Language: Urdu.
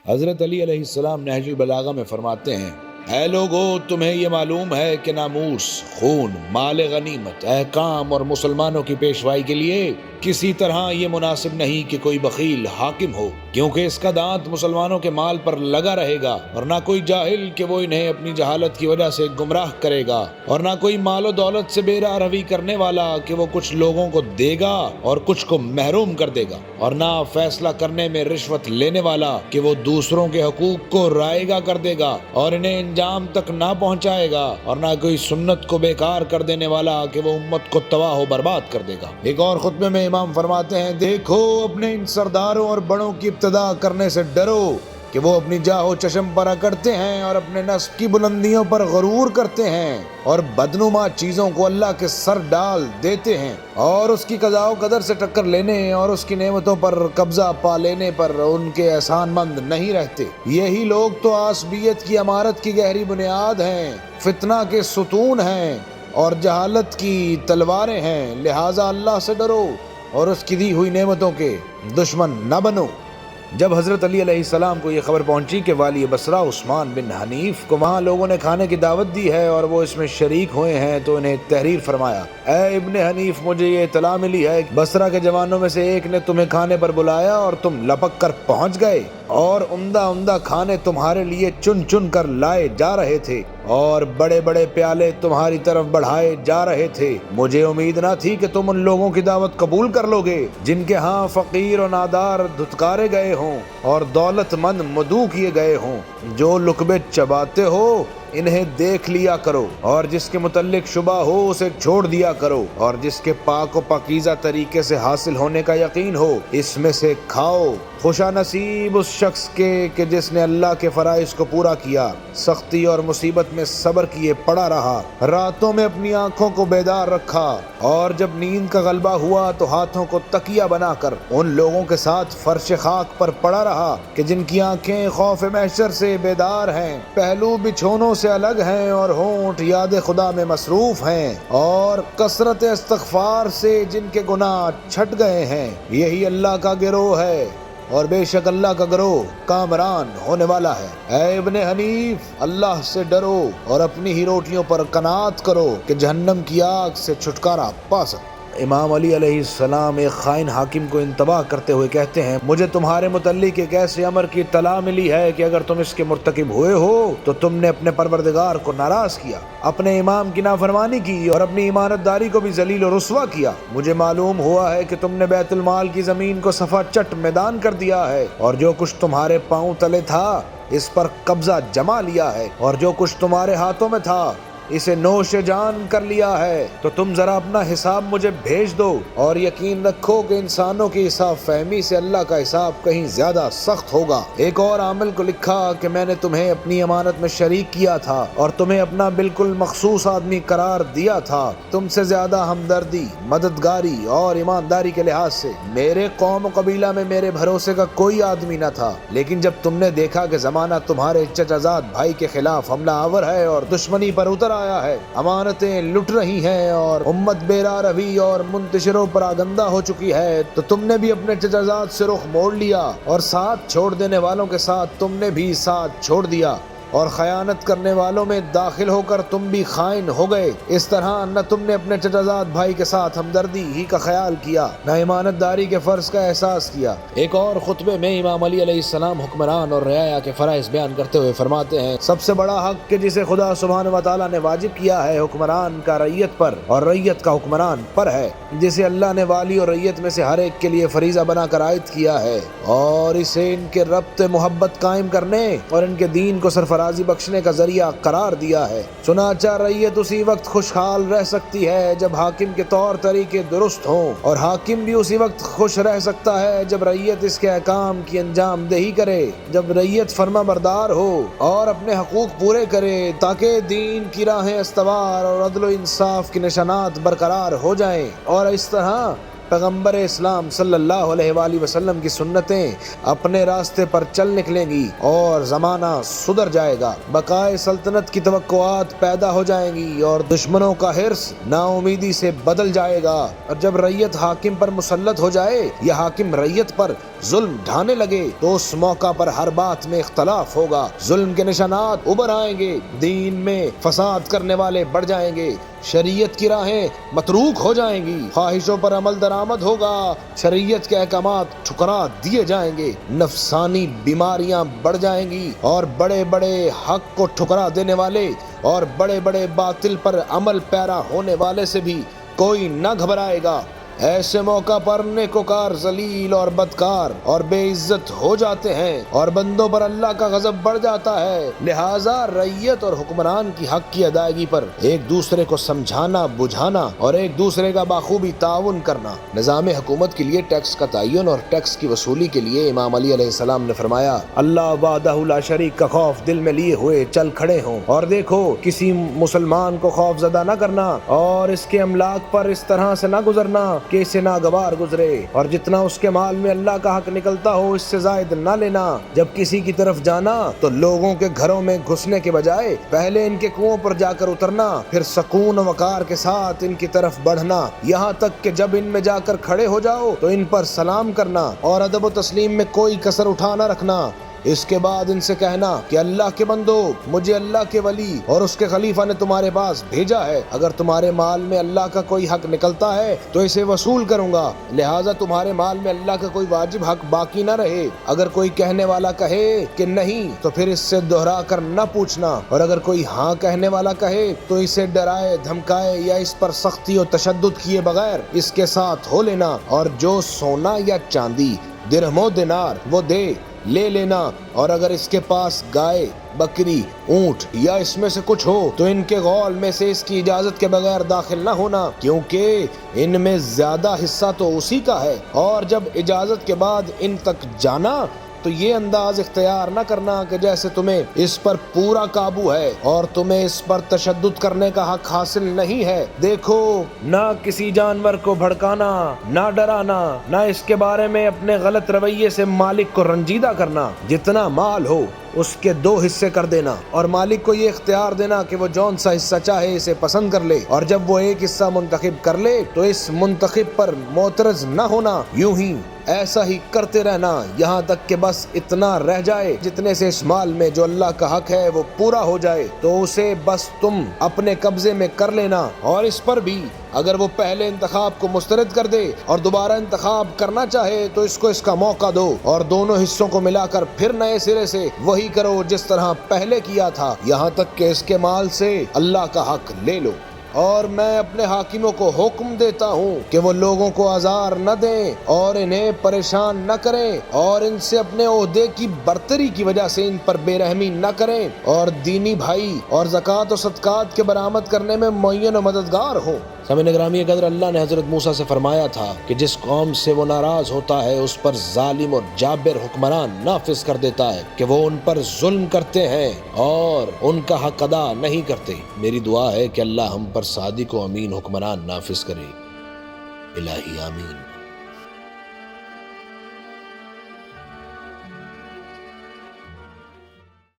حضرت علی علیہ السلام نہج البلاغہ میں فرماتے ہیں، اے لوگو، تمہیں یہ معلوم ہے کہ ناموس، خون، مال غنیمت، احکام اور مسلمانوں کی پیشوائی کے لیے کسی طرح یہ مناسب نہیں کہ کوئی بخیل حاکم ہو، کیونکہ اس کا دانت مسلمانوں کے مال پر لگا رہے گا، اور نہ کوئی جاہل کہ وہ انہیں اپنی جہالت کی وجہ سے گمراہ کرے گا، اور نہ کوئی مال و دولت سے بے راہ روی کرنے والا کہ وہ کچھ لوگوں کو دے گا اور کچھ کو محروم کر دے گا، اور نہ فیصلہ کرنے میں رشوت لینے والا کہ وہ دوسروں کے حقوق کو رائے گا کر دے گا اور انہیں انجام تک نہ پہنچائے گا، اور نہ کوئی سنت کو بیکار کر دینے والا کہ وہ امت کو تباہ و برباد کر دے گا۔ ایک اور خطبے میں امام فرماتے ہیں، دیکھو اپنے ان سرداروں اور بڑوں کی ابتدا کرنے سے ڈرو کہ وہ اپنی جاہ و چشم پر اکڑتے ہیں اور اپنے نسب کی بلندیوں پر غرور کرتے ہیں اور بدنما چیزوں کو اللہ کے سر ڈال دیتے ہیں، اور اس کی قضاء و قدر سے ٹکر لینے اور اس کی نعمتوں پر قبضہ پا لینے پر ان کے احسان مند نہیں رہتے۔ یہی لوگ تو عصبیت کی عمارت کی گہری بنیاد ہیں، فتنہ کے ستون ہیں اور جہالت کی تلواریں ہیں، لہٰذا اللہ سے ڈرو اور اس کی دی ہوئی نعمتوں کے دشمن نہ بنو۔ جب حضرت علی علیہ السلام کو یہ خبر پہنچی کہ والی بصرہ عثمان بن حنیف کو وہاں لوگوں نے کھانے کی دعوت دی ہے اور وہ اس میں شریک ہوئے ہیں، تو انہیں تحریر فرمایا، اے ابن حنیف، مجھے یہ اطلاع ملی ہے کہ بصرہ کے جوانوں میں سے ایک نے تمہیں کھانے پر بلایا اور تم لپک کر پہنچ گئے، اور عمدہ عمدہ کھانے تمہارے لیے چن چن کر لائے جا رہے تھے اور بڑے بڑے پیالے تمہاری طرف بڑھائے جا رہے تھے۔ مجھے امید نہ تھی کہ تم ان لوگوں کی دعوت قبول کر لو گے جن کے ہاں فقیر و نادار دھتکارے گئے ہوں اور دولت مند مدعو کیے گئے ہوں۔ جو لقبے چباتے ہو انہیں دیکھ لیا کرو، اور جس کے متعلق شبہ ہو اسے چھوڑ دیا کرو، اور جس کے پاک و پاکیزہ طریقے سے حاصل ہونے کا یقین ہو اس میں سے کھاؤ۔ خوشا نصیب اس شخص کے کہ جس نے اللہ کے فرائض کو پورا کیا، سختی اور مصیبت میں صبر کیے پڑا رہا، راتوں میں اپنی آنکھوں کو بیدار رکھا، اور جب نیند کا غلبہ ہوا تو ہاتھوں کو تکیہ بنا کر ان لوگوں کے ساتھ فرش خاک پر پڑا رہا کہ جن کی آنکھیں خوف محشر سے بیدار ہیں، پہلو بچھونوں سے الگ ہیں، اور ہونٹ یاد خدا میں مصروف ہیں، اور کثرت استغفار سے جن کے گناہ چھٹ گئے ہیں۔ یہی اللہ کا گروہ ہے، اور بے شک اللہ کا گروہ کامران ہونے والا ہے۔ اے ابن حنیف، اللہ سے ڈرو اور اپنی ہی روٹیوں پر قناعت کرو کہ جہنم کی آگ سے چھٹکارا پا سکو۔ امام علی علیہ السلام ایک خائن حاکم کو انتباہ کرتے ہوئے کہتے ہیں، مجھے تمہارے متعلق ایک ایسے امر کی اطلاع ملی ہے کہ اگر تم اس کے مرتکب ہوئے ہو تو تم نے اپنے پروردگار کو ناراض کیا، اپنے امام کی نافرمانی کی اور اپنی امانت داری کو بھی ذلیل و رسوا کیا۔ مجھے معلوم ہوا ہے کہ تم نے بیت المال کی زمین کو صفا چٹ میدان کر دیا ہے، اور جو کچھ تمہارے پاؤں تلے تھا اس پر قبضہ جما لیا ہے، اور جو کچھ تمہارے ہاتھوں میں تھا اسے نوش جان کر لیا ہے، تو تم ذرا اپنا حساب مجھے بھیج دو، اور یقین رکھو کہ انسانوں کی حساب فہمی سے اللہ کا حساب کہیں زیادہ سخت ہوگا۔ ایک اور عامل کو لکھا کہ میں نے تمہیں اپنی امانت میں شریک کیا تھا اور تمہیں اپنا بالکل مخصوص آدمی قرار دیا تھا، تم سے زیادہ ہمدردی، مددگاری اور ایمانداری کے لحاظ سے میرے قوم و قبیلہ میں میرے بھروسے کا کوئی آدمی نہ تھا، لیکن جب تم نے دیکھا کہ زمانہ تمہارے چچا زاد بھائی کے خلاف حملہ آور ہے اور دشمنی پر اتر آیا ہے، امانتیں لٹ رہی ہیں اور امت بے راہ روی اور منتشر و پراگندہ ہو چکی ہے، تو تم نے بھی اپنے چچا زاد سے رخ موڑ لیا، اور ساتھ چھوڑ دینے والوں کے ساتھ تم نے بھی ساتھ چھوڑ دیا، اور خیانت کرنے والوں میں داخل ہو کر تم بھی خائن ہو گئے۔ اس طرح نہ تم نے اپنے چچا زاد بھائی کے ساتھ ہمدردی ہی کا خیال کیا، نہ امانت داری کے فرض کا احساس کیا۔ ایک اور خطبے میں امام علی علیہ السلام حکمران اور رعایا کے فرائض بیان کرتے ہوئے فرماتے ہیں، سب سے بڑا حق کہ جسے خدا سبحانہ و تعالیٰ نے واجب کیا ہے حکمران کا ریت پر اور ریت کا حکمران پر ہے، جسے اللہ نے والی اور ریت میں سے ہر ایک کے لیے فریضہ بنا کر عائد کیا ہے، اور اسے ان کے ربط محبت قائم کرنے اور ان کے دین کو سرفراز بخشنے کا ذریعہ قرار دیا ہے۔ چنانچہ ریت اسی وقت خوشحال رہ سکتی ہے جب حاکم کے طور طریقے درست ہوں، اور حاکم بھی اسی وقت خوش رہ سکتا ہے جب ریت اس کے احکام کی انجام دہی کرے، جب ریت فرما بردار ہو اور اپنے حقوق پورے کرے، تاکہ دین کی راہیں استوار اور عدل و انصاف کی نشانات برقرار ہو جائیں، اور اس طرح پیغمبر اسلام صلی اللہ علیہ وآلہ وسلم کی سنتیں اپنے راستے پر چل نکلیں گی اور زمانہ سدھر جائے گا، بقائے سلطنت کی توقعات پیدا ہو جائیں گی اور دشمنوں کا حرص نا امیدی سے بدل جائے گا، اور جب ریت حاکم پر مسلط ہو جائے یا حاکم ریت پر ظلم ڈھانے لگے تو اس موقع پر ہر بات میں اختلاف ہوگا، ظلم کے نشانات ابھر آئیں گے، دین میں فساد کرنے والے بڑھ جائیں گے، شریعت کی راہیں متروک ہو جائیں گی، خواہشوں پر عمل درآمد ہوگا، شریعت کے احکامات ٹھکرا دیے جائیں گے، نفسانی بیماریاں بڑھ جائیں گی، اور بڑے بڑے حق کو ٹھکرا دینے والے اور بڑے بڑے باطل پر عمل پیرا ہونے والے سے بھی کوئی نہ گھبرائے گا۔ ایسے موقع پر نیکوکار ذلیل اور بدکار اور بے عزت ہو جاتے ہیں اور بندوں پر اللہ کا غضب بڑھ جاتا ہے، لہٰذا ریت اور حکمران کی حق کی ادائیگی پر ایک دوسرے کو سمجھانا بجھانا اور ایک دوسرے کا بخوبی تعاون کرنا۔ نظام حکومت کے لیے ٹیکس کا تعین اور ٹیکس کی وصولی کے لیے امام علی علیہ السلام نے فرمایا، اللہ وحدہ لا شریک کا خوف دل میں لیے ہوئے چل کھڑے ہوں، اور دیکھو کسی مسلمان کو خوف زدہ نہ کرنا اور اس کے املاک پر اس طرح سے نہ گزرنا کہ اسے ناگوار گزرے، اور جتنا اس کے مال میں اللہ کا حق نکلتا ہو اس سے زائد نہ لینا۔ جب کسی کی طرف جانا تو لوگوں کے گھروں میں گھسنے کے بجائے پہلے ان کے کنووں پر جا کر اترنا، پھر سکون و وقار کے ساتھ ان کی طرف بڑھنا، یہاں تک کہ جب ان میں جا کر کھڑے ہو جاؤ تو ان پر سلام کرنا اور ادب و تسلیم میں کوئی کسر اٹھا نہ رکھنا۔ اس کے بعد ان سے کہنا کہ اللہ کے بندو، مجھے اللہ کے ولی اور اس کے خلیفہ نے تمہارے پاس بھیجا ہے، اگر تمہارے مال میں اللہ کا کوئی حق نکلتا ہے تو اسے وصول کروں گا، لہٰذا تمہارے مال میں اللہ کا کوئی واجب حق باقی نہ رہے۔ اگر کوئی کہنے والا کہے کہ نہیں تو پھر اس سے دوہرا کر نہ پوچھنا، اور اگر کوئی ہاں کہنے والا کہے تو اسے ڈرائے دھمکائے یا اس پر سختی و تشدد کیے بغیر اس کے ساتھ ہو لینا، اور جو سونا یا چاندی درہم و دینار وہ دے لے لینا، اور اگر اس کے پاس گائے بکری اونٹ یا اس میں سے کچھ ہو تو ان کے غول میں سے اس کی اجازت کے بغیر داخل نہ ہونا، کیونکہ ان میں زیادہ حصہ تو اسی کا ہے، اور جب اجازت کے بعد ان تک جانا تو یہ انداز اختیار نہ کرنا کہ جیسے تمہیں اس پر پورا قابو ہے اور تمہیں اس پر تشدد کرنے کا حق حاصل نہیں ہے۔ دیکھو، نہ کسی جانور کو بھڑکانا، نہ ڈرانا، نہ اس کے بارے میں اپنے غلط رویے سے مالک کو رنجیدہ کرنا، جتنا مال ہو اس کے 2 حصے کر دینا، اور مالک کو یہ اختیار دینا کہ وہ جون سا حصہ چاہے اسے پسند کر لے، اور جب وہ ایک حصہ منتخب کر لے تو اس منتخب پر معترض نہ ہونا، یوں ہی ایسا ہی کرتے رہنا یہاں تک کہ بس اتنا رہ جائے جتنے سے اس مال میں جو اللہ کا حق ہے وہ پورا ہو جائے، تو اسے بس تم اپنے قبضے میں کر لینا، اور اس پر بھی اگر وہ پہلے انتخاب کو مسترد کر دے اور دوبارہ انتخاب کرنا چاہے تو اس کو اس کا موقع دو، اور دونوں حصوں کو ملا کر پھر نئے سرے سے وہی کرو جس طرح پہلے کیا تھا، یہاں تک کہ اس کے مال سے اللہ کا حق لے لو۔ اور میں اپنے حاکموں کو حکم دیتا ہوں کہ وہ لوگوں کو آزار نہ دیں اور انہیں پریشان نہ کریں، اور ان سے اپنے عہدے کی برتری کی وجہ سے ان پر بے رحمی نہ کریں، اور دینی بھائی اور زکوٰۃ و صدقات کے برآمد کرنے میں معین و مددگار ہوں۔ سامعین گرامی قدر، اللہ نے حضرت موسیٰ سے فرمایا تھا کہ جس قوم سے وہ ناراض ہوتا ہے اس پر ظالم اور جابر حکمران نافذ کر دیتا ہے کہ وہ ان پر ظلم کرتے ہیں اور ان کا حق ادا نہیں کرتے۔ میری دعا ہے کہ اللہ ہم پر صادق و امین حکمران نافذ کرے۔ الہی آمین۔